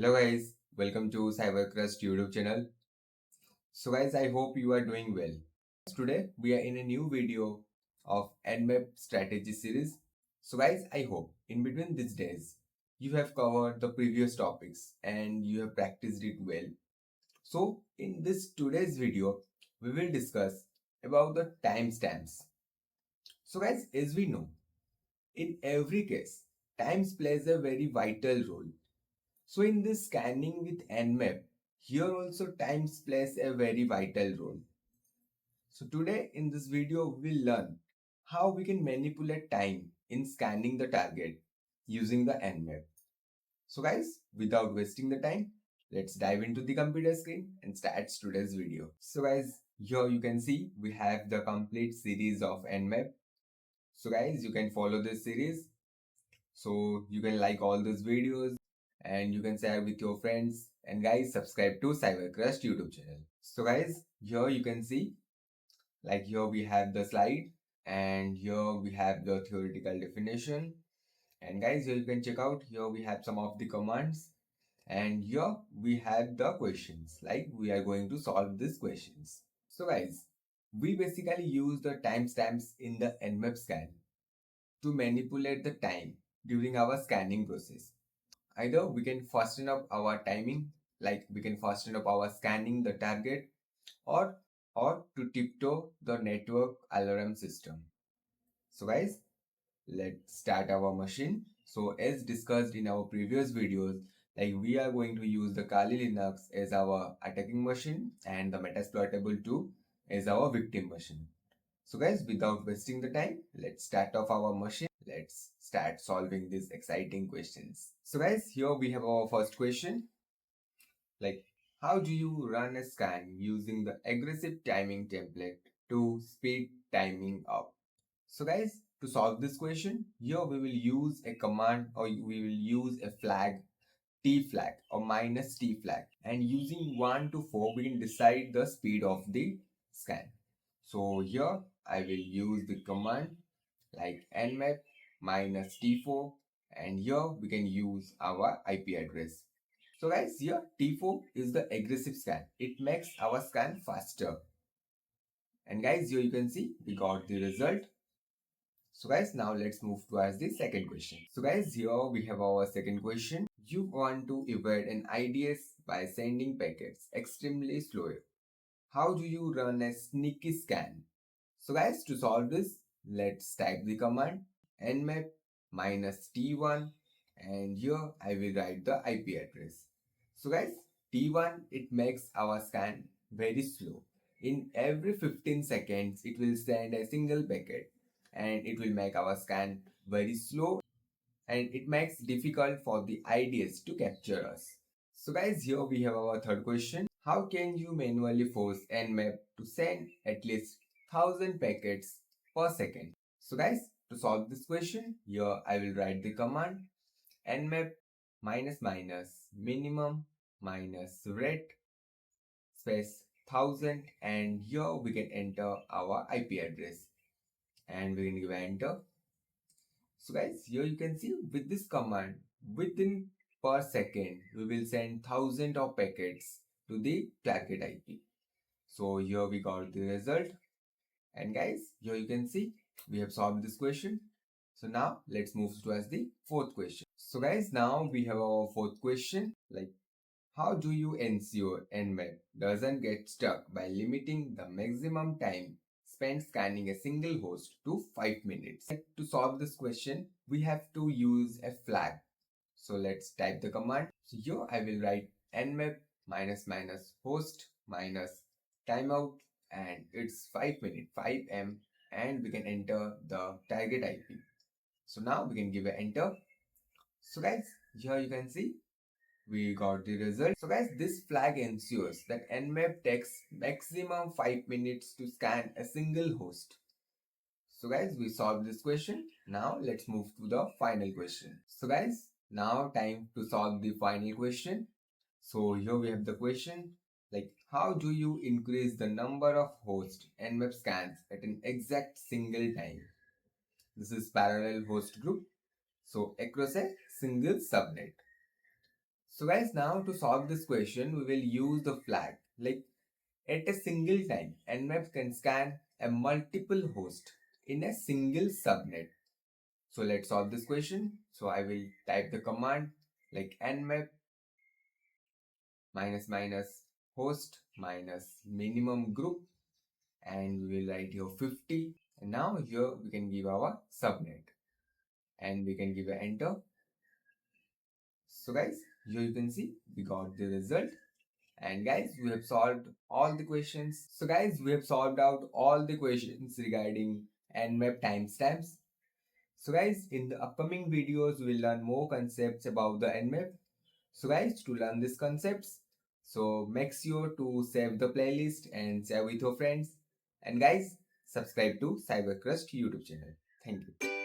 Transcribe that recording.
Hello guys, welcome to Cybercrust YouTube channel. So guys, I hope you are doing well. Today we are in a new video of Nmap strategy series. So guys, I hope in between these days you have covered the previous topics and you have practiced it well. So in this today's video, we will discuss about the timestamps. So guys, as we know, in every case, times plays a very vital role. So in this scanning with Nmap, here also times plays a very vital role. So today in this video, we will learn how we can manipulate time in scanning the target using the Nmap. So guys, without wasting the time, let's dive into the computer screen and start today's video. So guys, here you can see we have the complete series of Nmap. So guys, you can follow this series. So you can like all these videos and you can share with your friends, and guys, subscribe to Cybercrust YouTube channel. So guys, here you can see, like here we have the slide and here we have the theoretical definition, and guys, here you can check out, here we have some of the commands, and here we have the questions, like we are going to solve these questions. So guys, we basically use the timestamps in the Nmap scan to manipulate the time during our scanning process. Either we can fasten up our timing, like we can fasten up our scanning the target, or to tiptoe the network alarm system. So guys, let's start our machine. So as discussed in our previous videos, like we are going to use the Kali Linux as our attacking machine and the Metasploitable 2 as our victim machine. So guys, without wasting the time, let's start off our machine. Let's start solving these exciting questions. So guys, here we have our first question. Like, how do you run a scan using the aggressive timing template to speed timing up? So guys, to solve this question, here we will use a command, or we will use a flag, T flag or minus T flag, and using 1 to 4 we can decide the speed of the scan. So here I will use the command like nmap minus t4, and here we can use our IP address. So guys, here T4 is the aggressive scan. It makes our scan faster. And guys, here you can see we got the result. So guys, now let's move towards the second question. So guys, here we have our second question. You want to evade an IDS by sending packets extremely slow. How do you run a sneaky scan? So guys, to solve this, let's type the command nmap minus t1, and here I will write the IP address. So guys, t1, it makes our scan very slow. In every 15 seconds, it will send a single packet and it will make our scan very slow, and it makes difficult for the IDS to capture us. So guys, here we have our third question. How can you manually force Nmap to send at least 1000 packets per second? So guys, to solve this question, here I will write the command nmap minus minus minimum minus rate space 1000, and here we can enter our IP address and we can give enter. So guys, here you can see with this command, within per second, we will send thousands of packets to the target IP. So here we got the result. And guys, here you can see we have solved this question. So now let's move towards the fourth question. So guys, now we have our fourth question. Like, how do you ensure Nmap doesn't get stuck by limiting the maximum time spent scanning a single host to 5 minutes? To solve this question, we have to use a flag. So let's type the command. So here I will write nmap minus minus host minus timeout, and it's 5 minutes, 5M, and we can enter the target IP. So now we can give an enter. So guys, here you can see we got the result. So guys, this flag ensures that Nmap takes maximum 5 minutes to scan a single host. So guys, we solved this question. Now let's move to the final question. So guys, now time to solve the final question. So here we have the question, like, how do you increase the number of host Nmap scans at an exact single time? This is parallel host group, so across a single subnet. So guys, now to solve this question, we will use the flag. Like at a single time, Nmap can scan a multiple host in a single subnet. So let's solve this question. So I will type the command like nmap minus minus host minus minimum group, and we will write here 50. And now here we can give our subnet and we can give an enter. So guys, here you can see we got the result. And guys, we have solved all the questions. So guys, we have solved out all the questions regarding Nmap timestamps. So guys, in the upcoming videos, we'll learn more concepts about the Nmap. So guys, to learn these concepts, so make sure to save the playlist and share with your friends. And guys, subscribe to CyberCrust YouTube channel. Thank you.